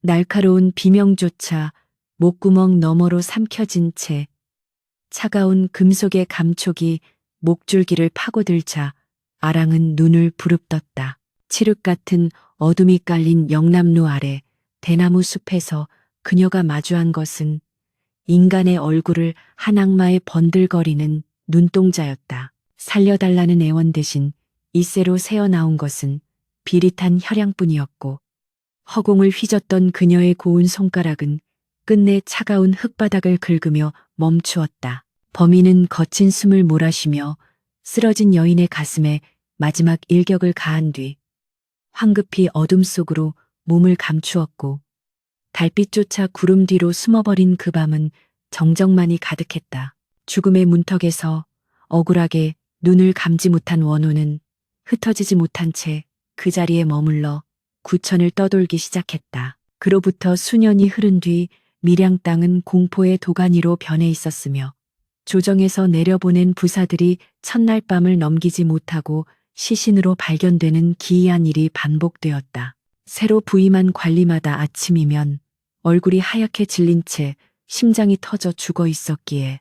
날카로운 비명조차 목구멍 너머로 삼켜진 채 차가운 금속의 감촉이 목줄기를 파고들자 아랑은 눈을 부릅떴다. 칠흑 같은 어둠이 깔린 영남로 아래 대나무 숲에서 그녀가 마주한 것은 인간의 얼굴을 한 악마의 번들거리는 눈동자였다. 살려달라는 애원 대신 이새로 새어나온 것은 비릿한 혈양뿐이었고 허공을 휘젓던 그녀의 고운 손가락은 끝내 차가운 흙바닥을 긁으며 멈추었다. 범인은 거친 숨을 몰아쉬며 쓰러진 여인의 가슴에 마지막 일격을 가한 뒤 황급히 어둠 속으로 몸을 감추었고 달빛조차 구름 뒤로 숨어버린 그 밤은 정적만이 가득했다. 죽음의 문턱에서 억울하게 눈을 감지 못한 원호는 흩어지지 못한 채 그 자리에 머물러 구천을 떠돌기 시작했다. 그로부터 수년이 흐른 뒤 밀양 땅은 공포의 도가니로 변해 있었으며 조정에서 내려보낸 부사들이 첫날 밤을 넘기지 못하고 시신으로 발견되는 기이한 일이 반복되었다. 새로 부임한 관리마다 아침이면 얼굴이 하얗게 질린 채 심장이 터져 죽어 있었기에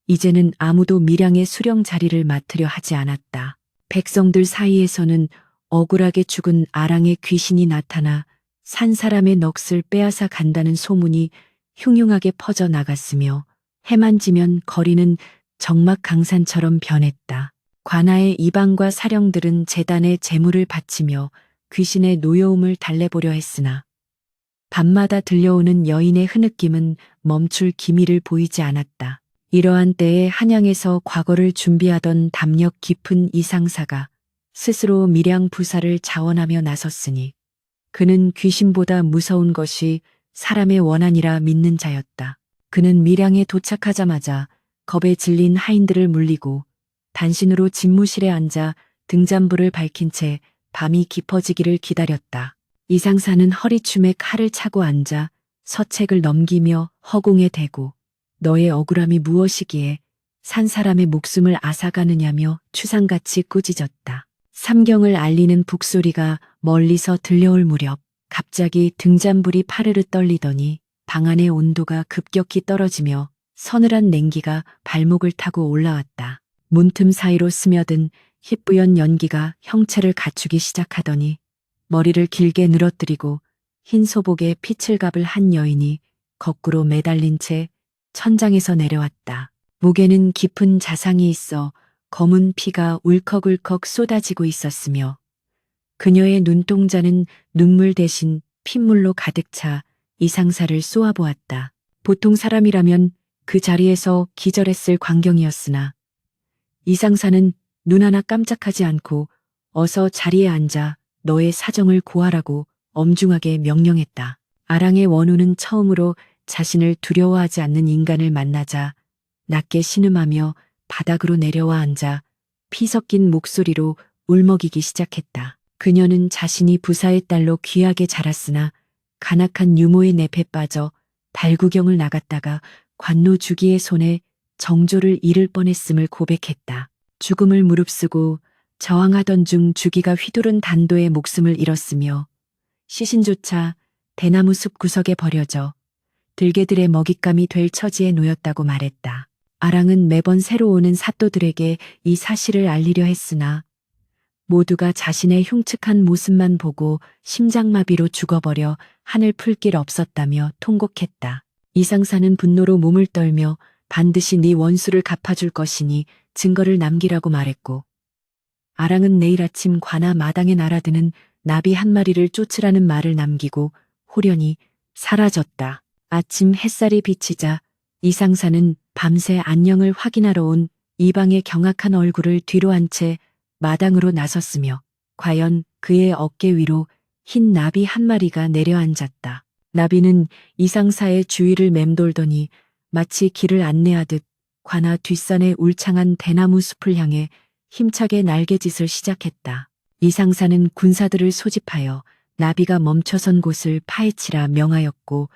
이제는 아무도 밀양의 수령 자리를 맡으려 하지 않았다. 백성들 사이에서는 억울하게 죽은 아랑의 귀신이 나타나 산 사람의 넋을 빼앗아 간다는 소문이 흉흉하게 퍼져 나갔으며 해만 지면 거리는 적막 강산처럼 변했다. 관아의 이방과 사령들은 제단에 제물을 바치며 귀신의 노여움을 달래보려 했으나 밤마다 들려오는 여인의 흐느낌은 멈출 기미를 보이지 않았다. 이러한 때에 한양에서 과거를 준비하던 담력 깊은 이상사가 스스로 밀양 부사를 자원하며 나섰으니 그는 귀신보다 무서운 것이 사람의 원한이라 믿는 자였다. 그는 밀양에 도착하자마자 겁에 질린 하인들을 물리고 단신으로 집무실에 앉아 등잔불을 밝힌 채 밤이 깊어지기를 기다렸다. 이상사는 허리춤에 칼을 차고 앉아 서책을 넘기며 허공에 대고 너의 억울함이 무엇이기에 산 사람의 목숨을 앗아가느냐며 추상같이 꾸짖었다. 삼경을 알리는 북소리가 멀리서 들려올 무렵 갑자기 등잔불이 파르르 떨리더니 방 안의 온도가 급격히 떨어지며 서늘한 냉기가 발목을 타고 올라왔다. 문틈 사이로 스며든 희뿌연 연기가 형체를 갖추기 시작하더니 머리를 길게 늘어뜨리고 흰 소복에 피칠갑을 한 여인이 거꾸로 매달린 채 천장에서 내려왔다. 목에는 깊은 자상이 있어 검은 피가 울컥울컥 쏟아지고 있었으며 그녀의 눈동자는 눈물 대신 핏물로 가득 차 이상사를 쏘아보았다. 보통 사람이라면 그 자리에서 기절했을 광경이었으나 이상사는 눈 하나 깜짝하지 않고 어서 자리에 앉아 너의 사정을 고하라고 엄중하게 명령했다. 아랑의 원우는 처음으로 자신을 두려워하지 않는 인간을 만나자 낮게 신음하며 바닥으로 내려와 앉아 피 섞인 목소리로 울먹이기 시작했다. 그녀는 자신이 부사의 딸로 귀하게 자랐으나 간악한 유모의 늪에 빠져 달구경을 나갔다가 관노 주기의 손에 정조를 잃을 뻔했음을 고백했다. 죽음을 무릅쓰고 저항하던 중 주기가 휘두른 단도에 목숨을 잃었으며 시신조차 대나무 숲 구석에 버려져 들개들의 먹잇감이 될 처지에 놓였다고 말했다. 아랑은 매번 새로 오는 사또들에게 이 사실을 알리려 했으나 모두가 자신의 흉측한 모습만 보고 심장마비로 죽어버려 하늘 풀 길 없었다며 통곡했다. 이상사는 분노로 몸을 떨며 반드시 네 원수를 갚아줄 것이니 증거를 남기라고 말했고 아랑은 내일 아침 관아 마당에 날아드는 나비 한 마리를 쫓으라는 말을 남기고 호련히 사라졌다. 아침 햇살이 비치자 이상사는 밤새 안녕을 확인하러 온 이방의 경악한 얼굴을 뒤로 한 채 마당으로 나섰으며 과연 그의 어깨 위로 흰 나비 한 마리가 내려앉았다. 나비는 이상사의 주위를 맴돌더니 마치 길을 안내하듯 관아 뒷산의 울창한 대나무 숲을 향해 힘차게 날개짓을 시작했다. 이상사는 군사들을 소집하여 나비가 멈춰선 곳을 파헤치라 명하였고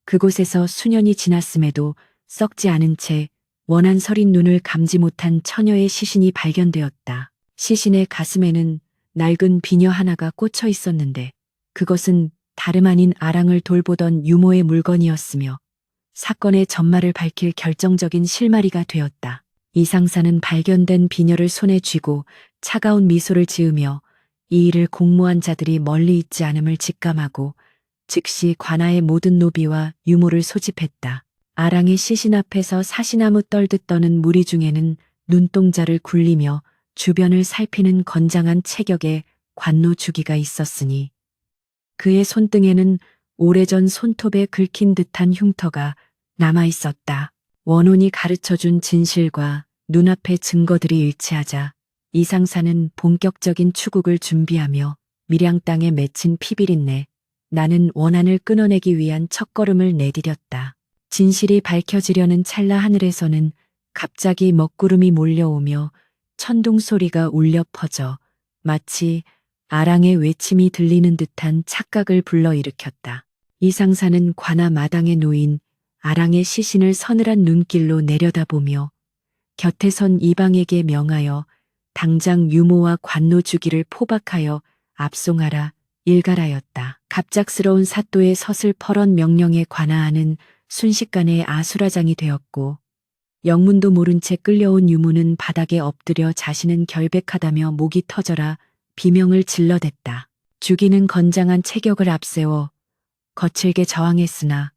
그곳에서 수년이 지났음에도 썩지 않은 채 원한 서린 눈을 감지 못한 처녀의 시신이 발견되었다. 시신의 가슴에는 낡은 비녀 하나가 꽂혀 있었는데 그것은 다름 아닌 아랑을 돌보던 유모의 물건이었으며 사건의 전말을 밝힐 결정적인 실마리가 되었다. 이상사는 발견된 비녀를 손에 쥐고 차가운 미소를 지으며 이 일을 공모한 자들이 멀리 있지 않음을 직감하고 즉시 관아의 모든 노비와 유모를 소집했다. 아랑의 시신 앞에서 사시나무 떨듯 떠는 무리 중에는 눈동자를 굴리며 주변을 살피는 건장한 체격의 관노 주기가 있었으니 그의 손등에는 오래전 손톱에 긁힌 듯한 흉터가 남아 있었다. 원혼이 가르쳐준 진실과 눈앞의 증거들이 일치하자 이상사는 본격적인 추국을 준비하며 밀양 땅에 맺힌 피비린내, 나는 원한을 끊어내기 위한 첫걸음을 내디뎠다. 진실이 밝혀지려는 찰나 하늘에서는 갑자기 먹구름이 몰려오며 천둥 소리가 울려 퍼져 마치 아랑의 외침이 들리는 듯한 착각을 불러일으켰다. 이상사는 관아 마당에 놓인 아랑의 시신을 서늘한 눈길로 내려다보며 곁에 선 이방에게 명하여 당장 유모와 관노 주기를 포박하여 압송하라 일갈하였다. 갑작스러운 사또의 서슬퍼런 명령에 관아하는 순식간에 아수라장이 되었고 영문도 모른 채 끌려온 유모는 바닥에 엎드려 자신은 결백하다며 목이 터져라 비명을 질러댔다. 주기는 건장한 체격을 앞세워 거칠게 저항했으나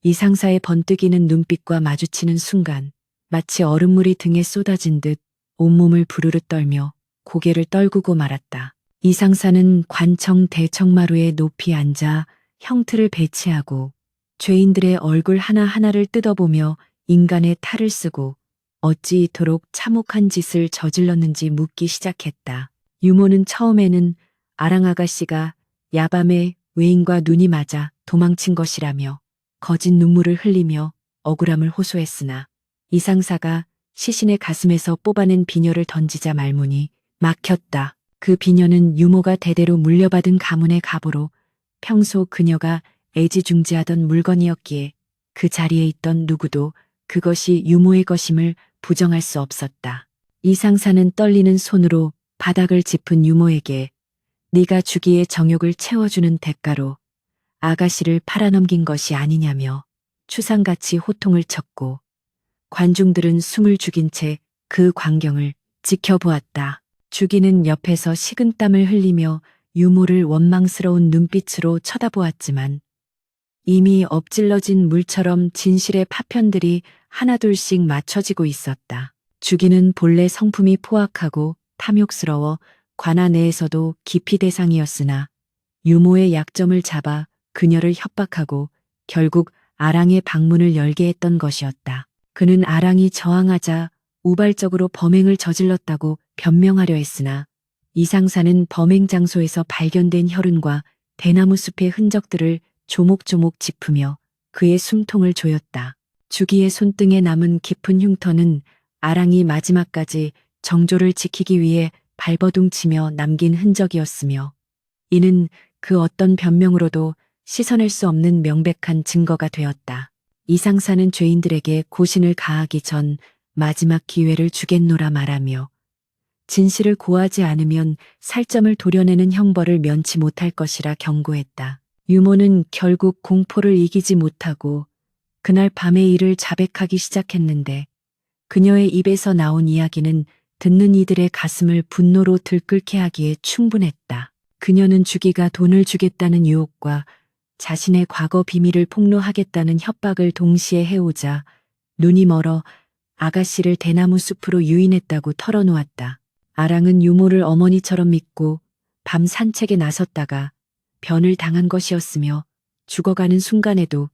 이상사의 번뜩이는 눈빛과 마주치는 순간 마치 얼음물이 등에 쏟아진 듯 온몸을 부르르 떨며 고개를 떨구고 말았다. 이상사는 관청 대청마루에 높이 앉아 형틀을 배치하고 죄인들의 얼굴 하나하나를 뜯어보며 인간의 탈을 쓰고 어찌 이토록 참혹한 짓을 저질렀는지 묻기 시작했다. 유모는 처음에는 아랑 아가씨가 야밤에 외인과 눈이 맞아 도망친 것이라며 거짓 눈물을 흘리며 억울함을 호소했으나 이상사가 시신의 가슴에서 뽑아낸 비녀를 던지자 말문이 막혔다. 그 비녀는 유모가 대대로 물려받은 가문의 갑으로 평소 그녀가 애지중지하던 물건이었기에 그 자리에 있던 누구도 그것이 유모의 것임을 부정할 수 없었다. 이상사는 떨리는 손으로 바닥을 짚은 유모에게 네가 주기의 정욕을 채워주는 대가로 아가씨를 팔아넘긴 것이 아니냐며 추상같이 호통을 쳤고 관중들은 숨을 죽인 채 그 광경을 지켜보았다. 주기는 옆에서 식은땀을 흘리며 유모를 원망스러운 눈빛으로 쳐다보았지만 이미 엎질러진 물처럼 진실의 파편들이 하나둘씩 맞춰지고 있었다. 주기는 본래 성품이 포악하고 탐욕스러워 관아 내에서도 기피 대상이었으나 유모의 약점을 잡아 그녀를 협박하고 결국 아랑의 방문을 열게 했던 것이었다. 그는 아랑이 저항하자 우발적으로 범행을 저질렀다고 변명하려 했으나 이상사는 범행 장소에서 발견된 혈흔과 대나무 숲의 흔적들을 조목조목 짚으며 그의 숨통을 조였다. 주기의 손등에 남은 깊은 흉터는 아랑이 마지막까지 정조를 지키기 위해 발버둥치며 남긴 흔적이었으며 이는 그 어떤 변명으로도 씻어낼 수 없는 명백한 증거가 되었다. 이상사는 죄인들에게 고신을 가하기 전 마지막 기회를 주겠노라 말하며 진실을 고하지 않으면 살점을 도려내는 형벌을 면치 못할 것이라 경고했다. 유모는 결국 공포를 이기지 못하고 그날 밤의 일을 자백하기 시작했는데 그녀의 입에서 나온 이야기는 듣는 이들의 가슴을 분노로 들끓게 하기에 충분했다. 그녀는 주기가 돈을 주겠다는 유혹과 자신의 과거 비밀을 폭로하겠다는 협박을 동시에 해오자 눈이 멀어 아가씨를 대나무 숲으로 유인했다고 털어놓았다. 아랑은 유모를 어머니처럼 믿고 밤 산책에 나섰다가 변을 당한 것이었으며 죽어가는 순간에도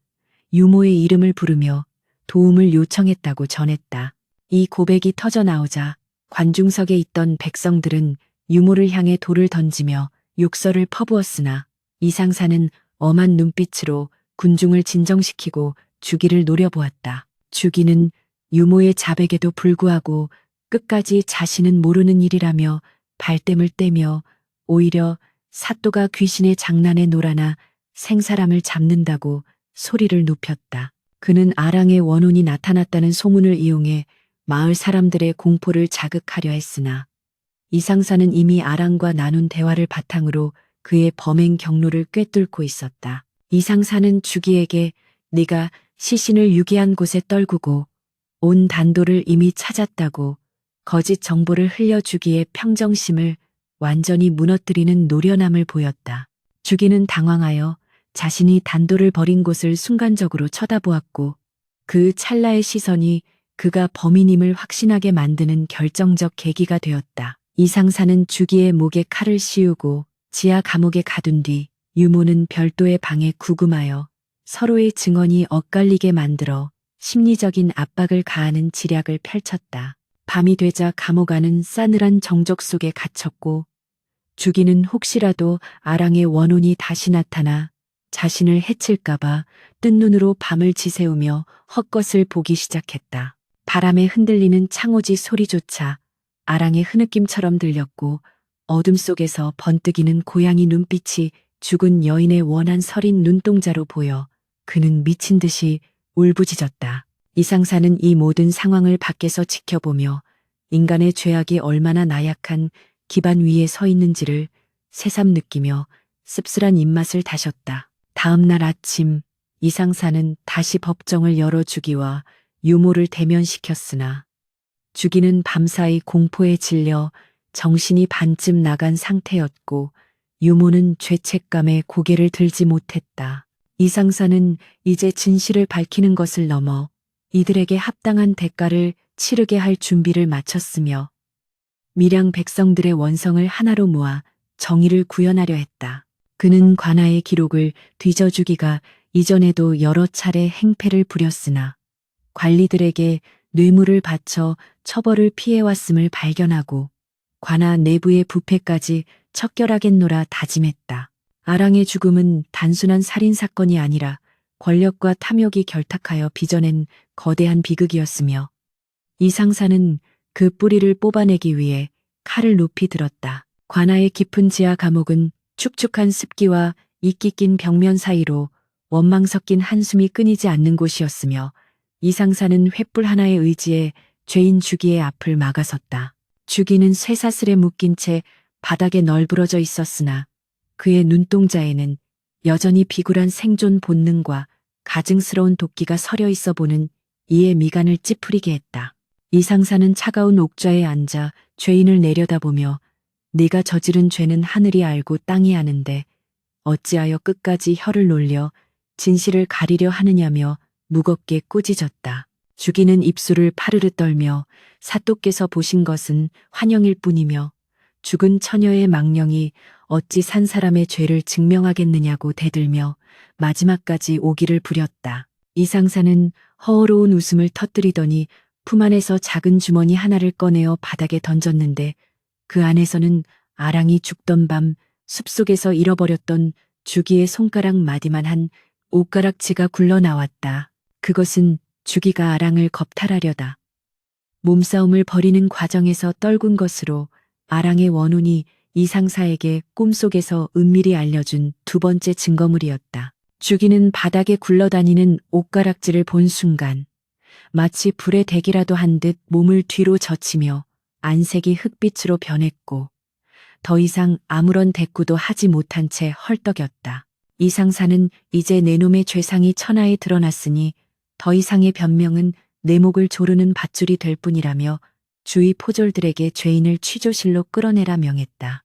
유모의 이름을 부르며 도움을 요청했다고 전했다. 이 고백이 터져나오자 관중석에 있던 백성들은 유모를 향해 돌을 던지며 욕설을 퍼부었으나 이상사는 엄한 눈빛으로 군중을 진정시키고 주기를 노려보았다. 주기는 유모의 자백에도 불구하고 끝까지 자신은 모르는 일이라며 발뺌을 떼며 오히려 사또가 귀신의 장난에 놀아나 생사람을 잡는다고 소리를 높였다. 그는 아랑의 원혼이 나타났다는 소문을 이용해 마을 사람들의 공포를 자극하려 했으나 이상사는 이미 아랑과 나눈 대화를 바탕으로 그의 범행 경로를 꿰뚫고 있었다. 이상사는 주기에게 네가 시신을 유기한 곳에 떨구고 온 단도를 이미 찾았다고 거짓 정보를 흘려주기에 평정심을 완전히 무너뜨리는 노련함을 보였다. 주기는 당황하여 자신이 단도를 버린 곳을 순간적으로 쳐다보았고 그 찰나의 시선이 그가 범인임을 확신하게 만드는 결정적 계기가 되었다. 이상사는 주기의 목에 칼을 씌우고 지하 감옥에 가둔 뒤 유모는 별도의 방에 구금하여 서로의 증언이 엇갈리게 만들어 심리적인 압박을 가하는 지략을 펼쳤다. 밤이 되자 감옥 안은 싸늘한 정적 속에 갇혔고 주기는 혹시라도 아랑의 원혼이 다시 나타나 자신을 해칠까봐 뜬 눈으로 밤을 지새우며 헛것을 보기 시작했다. 바람에 흔들리는 창호지 소리조차 아랑의 흐느낌처럼 들렸고 어둠 속에서 번뜩이는 고양이 눈빛이 죽은 여인의 원한 서린 눈동자로 보여 그는 미친 듯이 울부짖었다. 이상사는 이 모든 상황을 밖에서 지켜보며 인간의 죄악이 얼마나 나약한 기반 위에 서 있는지를 새삼 느끼며 씁쓸한 입맛을 다셨다. 다음 날 아침 이상사는 다시 법정을 열어 주기와 유모를 대면시켰으나 주기는 밤사이 공포에 질려 정신이 반쯤 나간 상태였고 유모는 죄책감에 고개를 들지 못했다. 이상사는 이제 진실을 밝히는 것을 넘어 이들에게 합당한 대가를 치르게 할 준비를 마쳤으며 밀양 백성들의 원성을 하나로 모아 정의를 구현하려 했다. 그는 관아의 기록을 뒤져주기가 이전에도 여러 차례 행패를 부렸으나 관리들에게 뇌물을 바쳐 처벌을 피해왔음을 발견하고 관아 내부의 부패까지 척결하겠노라 다짐했다. 아랑의 죽음은 단순한 살인사건이 아니라 권력과 탐욕이 결탁하여 빚어낸 거대한 비극이었으며 이상사는 그 뿌리를 뽑아내기 위해 칼을 높이 들었다. 관아의 깊은 지하 감옥은 축축한 습기와 이끼 낀 벽면 사이로 원망 섞인 한숨이 끊이지 않는 곳이었으며 이상사는 횃불 하나의 의지에 죄인 주기의 앞을 막아섰다. 주기는 쇠사슬에 묶인 채 바닥에 널브러져 있었으나 그의 눈동자에는 여전히 비굴한 생존 본능과 가증스러운 도끼가 서려 있어 보는 이의 미간을 찌푸리게 했다. 이상사는 차가운 옥좌에 앉아 죄인을 내려다보며 네가 저지른 죄는 하늘이 알고 땅이 아는데 어찌하여 끝까지 혀를 놀려 진실을 가리려 하느냐며 무겁게 꾸짖었다. 주기는 입술을 파르르 떨며 사또께서 보신 것은 환영일 뿐이며 죽은 처녀의 망령이 어찌 산 사람의 죄를 증명하겠느냐고 대들며 마지막까지 오기를 부렸다. 이상사는 허어로운 웃음을 터뜨리더니 품 안에서 작은 주머니 하나를 꺼내어 바닥에 던졌는데 그 안에서는 아랑이 죽던 밤 숲속에서 잃어버렸던 주기의 손가락 마디만 한 옷가락지가 굴러나왔다. 그것은 주기가 아랑을 겁탈하려다 몸싸움을 벌이는 과정에서 떨군 것으로 아랑의 원혼이 이상사에게 꿈속에서 은밀히 알려준 두 번째 증거물이었다. 주기는 바닥에 굴러다니는 옷가락지를 본 순간 마치 불에 대기라도 한 듯 몸을 뒤로 젖히며 안색이 흑빛으로 변했고 더 이상 아무런 대꾸도 하지 못한 채 헐떡였다. 이상사는 이제 내 놈의 죄상이 천하에 드러났으니 더 이상의 변명은 내 목을 조르는 밧줄이 될 뿐이라며 주위 포졸들에게 죄인을 취조실로 끌어내라 명했다.